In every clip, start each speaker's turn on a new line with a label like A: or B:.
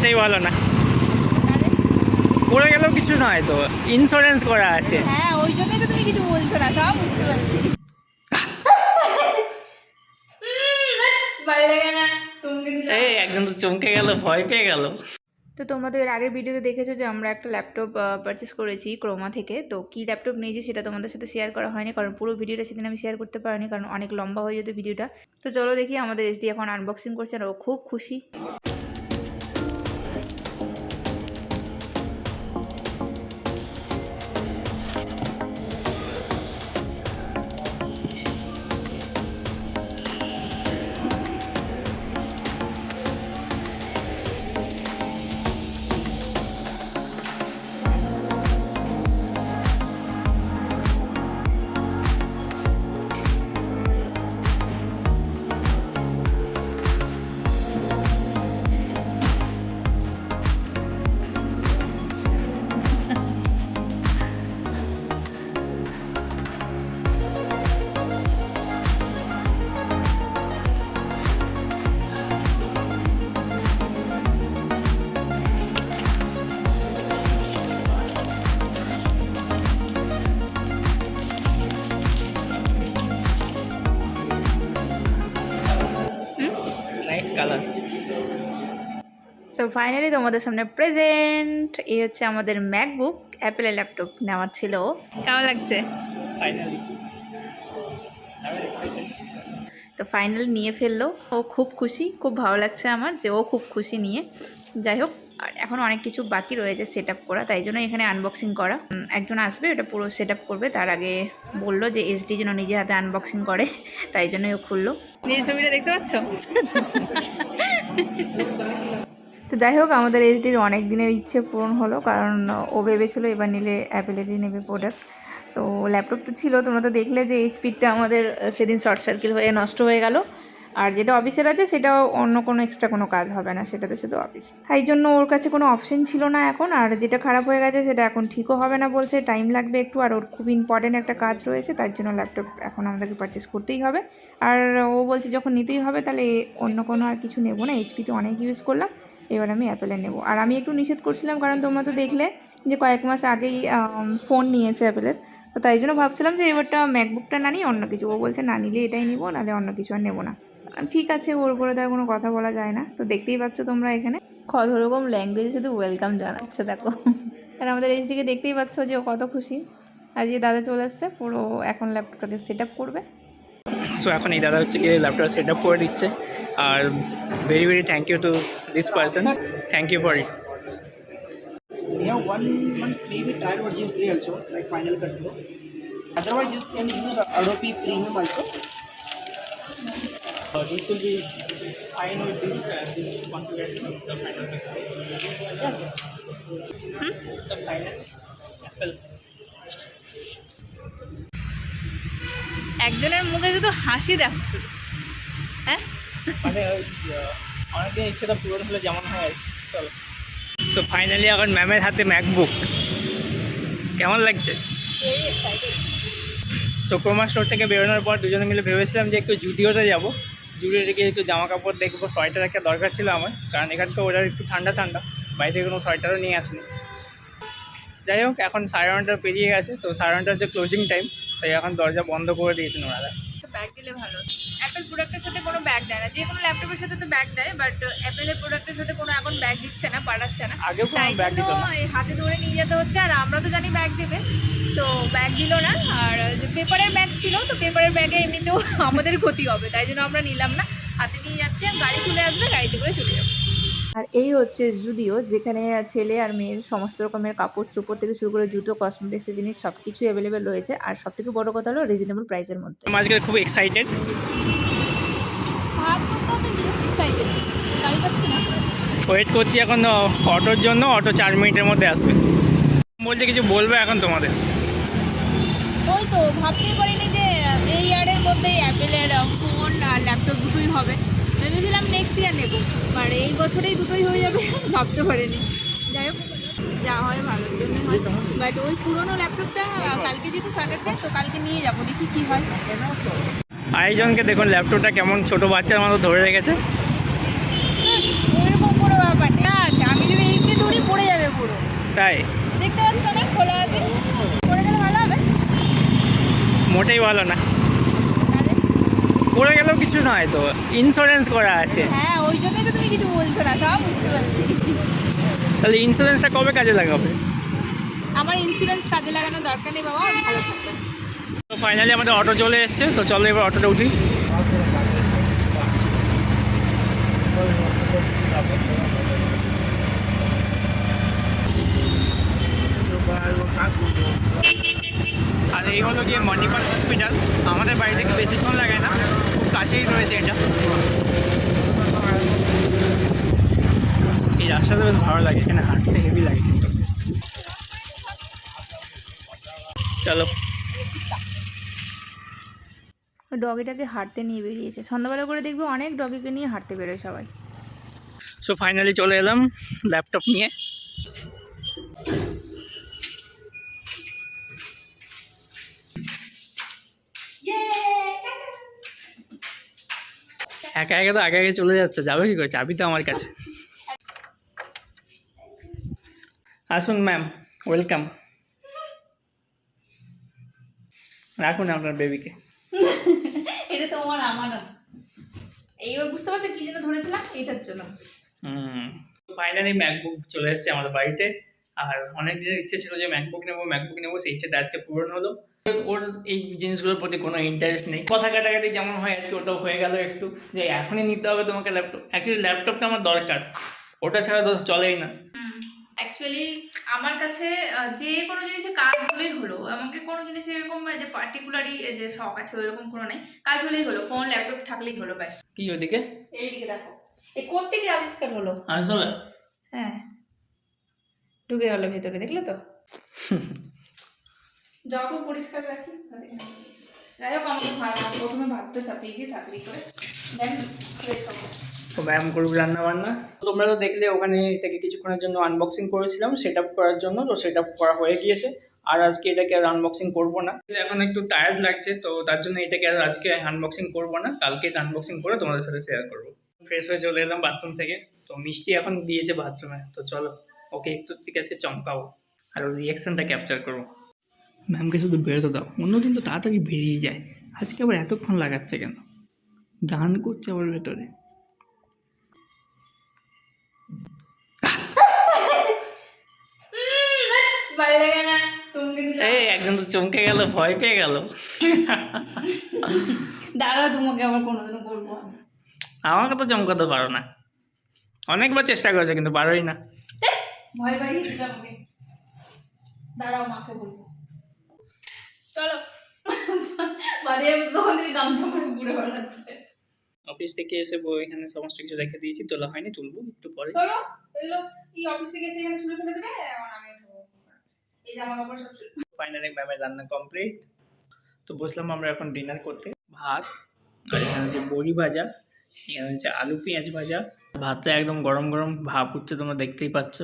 A: মোটেই ভালো না। পড়ে গেলেও কিছু নয় তো, ইন্স্যুরেন্স করা আছে।
B: হ্যাঁ, ওই জন্যই তো তুমি কিছু বলছো না, সব বুঝতে পারছি। ভালো লাগে না চমকে দিলাম।
A: এই একজন তো চমকে গেল, ভয় পেয়ে গেল।
B: তো তোমরা তো এর আগের ভিডিওতে দেখেছো যে আমরা একটা ল্যাপটপ পারচেস করেছি ক্রোমা থেকে। তো কী ল্যাপটপ নিয়েছি সেটা তোমাদের সাথে শেয়ার করা হয়নি, কারণ পুরো ভিডিওটা সেদিন আমি শেয়ার করতে পারিনি, কারণ অনেক লম্বা হয়ে যেত ভিডিওটা। তো চলো দেখি, আমাদের এসডি এখন আনবক্সিং করছে আর ও খুব খুশি।
A: Nice colour.
B: সো ফাইনালি তোমাদের সামনে প্রেজেন্ট, এই হচ্ছে আমাদের ম্যাকবুক। অ্যাপেলের ল্যাপটপ নেওয়ার ছিল। কেমন লাগছে?
A: ফাইনালি
B: তো ফাইনালি নিয়ে ফেললো, ও খুব খুশি, খুব ভালো লাগছে আমার যে ও খুব খুশি নিয়ে। যাই হোক, আর এখন অনেক কিছু বাকি রয়েছে সেট আপ করা, তাই জন্য এখানে আনবক্সিং করা। একজন আসবে, এটা পুরো সেট আপ করবে, তার আগে বললো যে এসডি যেন নিজে হাতে আনবক্সিং করে, তাই জন্যই ও খুললো। নিজের ছবিটা দেখতে পাচ্ছ? তো যাই হোক, আমাদের এইচডির অনেক দিনের ইচ্ছে পূরণ হলো, কারণ ও ভেবেছিলো এবার নিলে অ্যাপেলেরই নেবে প্রোডাক্ট। তো ল্যাপটপ তো ছিল, তোমরা তো দেখলে যে এইচপিটা আমাদের সেদিন শর্ট সার্কিট হয়ে নষ্ট হয়ে গেল। আর যেটা অফিসের আছে সেটাও অন্য কোনো এক্সট্রা কোনো কাজ হবে না, সেটাতে শুধু অফিস। তাই জন্য ওর কাছে কোনো অপশন ছিল না এখন। আর যেটা খারাপ হয়ে গেছে সেটা এখন ঠিকও হবে না বলছে, টাইম লাগবে একটু, আর ওর খুব ইম্পর্টেন্ট একটা কাজ রয়েছে, তার জন্য ল্যাপটপ এখন আমাদেরকে পারচেস করতেই হবে। আর ও বলছে যখন নিতেই হবে তাহলে অন্য কোনো আর কিছু নেবো না, এইচপিতে অনেক ইউজ করলাম, এবার আমি অ্যাপেলের নেবো। আর আমি একটু নিষেধ করছিলাম, কারণ তোমরা তো দেখলে যে কয়েক মাস আগেই ফোন নিয়েছে অ্যাপেলের। তো তাই জন্য ভাবছিলাম যে এবারটা ম্যাকবুকটা না নিয়ে অন্য কিছু। ও বলছে না, নিলে এটাই নিবো, নাহলে অন্য কিছু আর নেবো না। ঠিক আছে, ওর উপরে তার কোনো কথা বলা যায় না। তো দেখতেই পাচ্ছ তোমরা এখানে কত রকম ল্যাঙ্গুয়েজে শুধু ওয়েলকাম জানাচ্ছে, দেখো। আর আমাদের এইচডিকে দেখতেই পাচ্ছ যে ও কত খুশি। আর যে দাদা চলে এসছে, পুরো এখন ল্যাপটপটাকে সেট আপ করবে।
A: সো এখন এই দাদা হচ্ছে কি ল্যাপটপ সেট আপ করে দিচ্ছে। আর very very thank you to this person, thank you for it.
C: We have one month maybe trial version free also, like Final Cut Pro. Otherwise, you can use Adobe Premium also.
A: This will be fine with this configuration of the Final Cut Pro. Yes, sir. It's a final Apple.
B: একজনের মুখে শুধু হাসি দেখো, হ্যাঁ।
A: মানে অনেকদিন ইচ্ছেটা পূরণ হলে যেমন হয় আর কি। চলো, তো ফাইনালি এখন ম্যামের হাতে ম্যাকবুক। কেমন লাগছে? সো ক্রোমা স্টোর থেকে বেরোনোর পর দুজনে মিলে ভেবেছিলাম যে একটু জুডিওতে যাবো, জুডিওতে গিয়ে একটু জামা কাপড় দেখবো, সোয়েটার একটা দরকার ছিল আমার, কারণ এখানকার ওয়েদার একটু ঠান্ডা ঠান্ডা, বাইরে থেকে কোনো সোয়েটারও নিয়ে আসেনি। যাই হোক, এখন 9:30 পেরিয়ে গেছে, তো 9:30 হচ্ছে ক্লোজিং টাইম, তাই এখন দরজা বন্ধ করে দিয়েছেন ওনারা।
B: ব্যাগ দিলে ভালো। অ্যাপেল প্রোডাক্টের সাথে কোনো ব্যাগ দেয় না, যে কোনো ল্যাপটপের সাথে তো ব্যাগ দেয়, বাট অ্যাপেলের প্রোডাক্টের সাথে কোনো এখন ব্যাগ দিচ্ছে না, পাঠাচ্ছে না।
A: আগেও কোনো
B: তাই
A: ব্যাগ দিত
B: জন্য
A: না।
B: এই হাতে ধরে নিয়ে যেতে হচ্ছে। আর আমরা তো জানি ব্যাগ দেবে, তো ব্যাগ দিল না। আর পেপারের ব্যাগ ছিল, তো পেপারের ব্যাগে এমনিতেও আমাদের ক্ষতি হবে, তাই জন্য আমরা নিলাম না, হাতে নিয়ে যাচ্ছি। আর গাড়ি চলে আসবে, গাড়িতে করে চলে যাবো। আর এই হচ্ছে জুডিও, যেখানে ছেলে আর মেয়ের সমস্ত রকমের কাপড় চোপড় থেকে শুরু করে জুতো, কসমেটিক্সের জিনিস সব কিছুই অ্যাভেলেবেল রয়েছে। আর সব থেকে বড় কথা হলো রিজনেবল প্রাইসের মধ্যে।
A: আমি আজকে খুব এক্সাইটেড। ওয়েট করছি এখন অটোর জন্য, অটো 4 মিনিটের মধ্যে আসবে বলছে। কিছু বলবে এখন তোমাদের?
B: ওই তো ভাবতেই পারিনি যে এই ইয়ারের মধ্যেই অ্যাপেলের ফোন আর ল্যাপটপ দুটোই হবে। ভেবেছিলাম নেক্সট ইয়ার নেব, আর এই বছরেই দুটোই হয়ে যাবে, ভাবতে পারিনি। যাই হোক, যা হয় ভালোর জন্য হয়। বাট ওই পুরোনো ল্যাপটপটা কালকে যেহেতু স্যাটারডে, তো কালকে নিয়ে যাবো, দেখি কী হয়।
A: আরেকজনকে দেখুন ল্যাপটপটা কেমন ছোট বাচ্চার মতো ধরে রেখেছে।
B: ওইরকম কোনো ব্যাপার না আছে।
A: তাই
B: দেখতে পাচ্ছ না খোলা আছে, পড়ে গেলে ভালো হবে।
A: মোটেই ভালো না, পড়ে গেলেও কিছু নয় তো, ইন্স্যুরেন্স করা আছে।
B: হ্যাঁ ওই জন্যই তো তুমি কিছু বলছো না, সব বুঝতে পারছি।
A: তাহলে ইন্স্যুরেন্সটা কবে কাজে লাগাবে?
B: আমার ইন্স্যুরেন্স কাজে লাগানোর দরকার নেই বাবা, আমি ভালো থাকবো।
A: তো ফাইনালি আমাদের অটো চলে এসছে, তো চলো এবার অটোটা উঠি। আর এই হলো গিয়ে মণিপাল হসপিটাল, আমাদের বাড়ি থেকে বেশিক্ষণ লাগে না, খুব কাছেই রয়েছে এটা। এই রাস্তাটা বেশ ভালো লাগে, এখানে হাঁটতে হেভি লাগে কিন্তু। চলো।
B: ডগিটাকে হাঁটতে নিয়ে বেরিয়েছে, সন্ধ্যাবেলা করে দেখবে অনেক ডগিকে নিয়ে হাঁটতে বেরোয় সবাই।
A: সো ফাইনালি চলে এলাম ল্যাপটপ নিয়ে। একা একা তো আগে আগে চলে যাচ্ছে, যাবে কি করে? চাবি তো আমার কাছে। আসুন ম্যাম, ওয়েলকাম। রাখুন আপনার বেবিকে।
B: এটা তো আমার আমানত। এইবার বুঝতে পারছো কি জন্য ধরেছিলাম? এটার জন্য।
A: ফাইনালি ম্যাকবুক চলে এসেছে আমাদের বাড়িতে, আর অনেক দিনের ইচ্ছে ছিল যে ম্যাকবুক নেবো, সেই ইচ্ছেটা আজকে পূরণ হলো। ওর এই জিনিসগুলোর প্রতি কোনো ইন্টারেস্ট নেই, কথা কাটাকাটি যেমন হয় আর কি, ওটাও হয়ে গেল একটু, যে এখনই নিতে হবে তোমাকে ল্যাপটপ। অ্যাকচুয়ালি ল্যাপটপটা আমার দরকার, ওটা ছাড়া তো চলেই না।
B: অ্যাকচুয়ালি আমার কাছে যে কোনো জিনিসে কাজ হলেই হলো, আমাকে কোনো জিনিসে এরকম যে পার্টিকুলারই যে শখ আছে ওইরকম কোনো নেই, কাজ হলেই হলো, ফোন ল্যাপটপ থাকলেই হলো ব্যাস।
A: কি ওদিকে?
B: এইদিকে দেখো, এই কোত্থেকে আবিষ্কার হলো?
A: আসলে
B: হ্যাঁ ঢুকে গেল ভেতরে, দেখলে তো? যত পরিষ্কার রাখি। যাই হোক আমাকে প্রথমে ভাতটা চাপিয়ে দিয়ে তাড়াতাড়ি করে দেন ফ্রেশ হবো।
A: তো ব্যায়াম করবো, রান্না বান্না। তোমরা তো দেখলে ওখানে এটাকে কিছুক্ষণের জন্য আনবক্সিং করেছিলাম সেট আপ করার জন্য, তো সেট আপ করা হয়ে গিয়েছে। আর আজকে এটাকে আর আনবক্সিং করবো না, এখন একটু টায়ার্ড লাগছে, তো তার জন্য এটাকে আর আজকে আনবক্সিং করবো না, কালকে এটা আনবক্সিং করে তোমাদের সাথে শেয়ার করবো। ফ্রেশ হয়ে চলে এলাম বাথরুম থেকে, তো মিষ্টি এখন দিয়েছে বাথরুমে, তো চলো ওকে একটু ঠিক আছে চমকাবো আর ওর রিয়াকশনটা ক্যাপচার করবো। ম্যামকে শুধু বেরোতে দাও, অন্যদিন তো তাড়াতাড়ি বেরিয়ে যায়, আজকে আবার এতক্ষণ লাগাচ্ছে কেন? গান করছে আবার ভেতরে। এই একজন তো চমকে গেল, ভয় পেয়ে গেল।
B: দাঁড়া তোমাকে আবার কোনোদিনও বলবো।
A: আমাকে তো চমকাতে পারো না, অনেকবার চেষ্টা করেছে কিন্তু পারোই না।
B: ভয় পাইয়ে দিল আমাকে। দাঁড়াও মাকে বলবো। চলো বাড়ি তখন থেকে গামছা করে ঘুরে বেড়াচ্ছে।
A: অফিস থেকে এসে এখানে সমস্ত কিছু রেখে দিয়েছি, তোলা হয়নি, তুলবো একটু পরে।
B: চলো এলো কি অফিস থেকে এসে এখানে ছুড়ে ফেলে দেবে, এখন আমি এই জামা কাপড় সব
A: ফাইনালি ম্যামের রান্না কমপ্লিট, তো বসলাম আমরা এখন ডিনার করতে। ভাত, আর এখানে হচ্ছে বড়ি ভাজা, এখানে হচ্ছে আলু পেঁয়াজ ভাজা। ভাতটা একদম গরম গরম ভাপ উঠছে, তোমরা দেখতেই পাচ্ছ।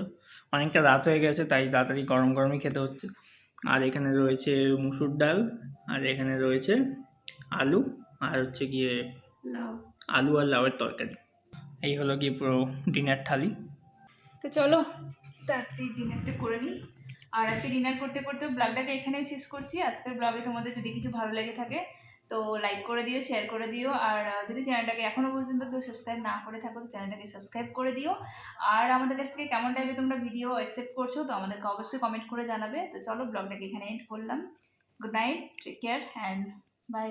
A: অনেকটা রাত হয়ে গেছে তাই তাড়াতাড়ি গরম গরমই খেতে হচ্ছে। আর এখানে রয়েছে মুসুর ডাল, আর এখানে রয়েছে আলু, আর হচ্ছে গিয়ে
B: লাউ,
A: আলু আর লাউয়ের তরকারি। এই হলো গিয়ে পুরো ডিনার থালি।
B: তো চলো তাড়াতাড়ি ডিনারটা করে নিই। আর আজকে ডিনার করতে করতে ব্লগটাকে এখানেই শেষ করছি। আজকের ব্লগে তোমাদের যদি কিছু ভালো লেগে থাকে তো লাইক করে দিও, শেয়ার করে দিও, আর যদি চ্যানেলটাকে এখনও পর্যন্ত কেউ সাবস্ক্রাইব না করে থাকো তো চ্যানেলটাকে সাবস্ক্রাইব করে দিও। আর আমাদের কাছ থেকে কেমন টাইপের তোমরা ভিডিও অ্যাকসেপ্ট করছো তো আমাদেরকে অবশ্যই কমেন্ট করে জানাবে। তো চলো ব্লগটাকে এখানে এন্ড করলাম। Good night, take care and by.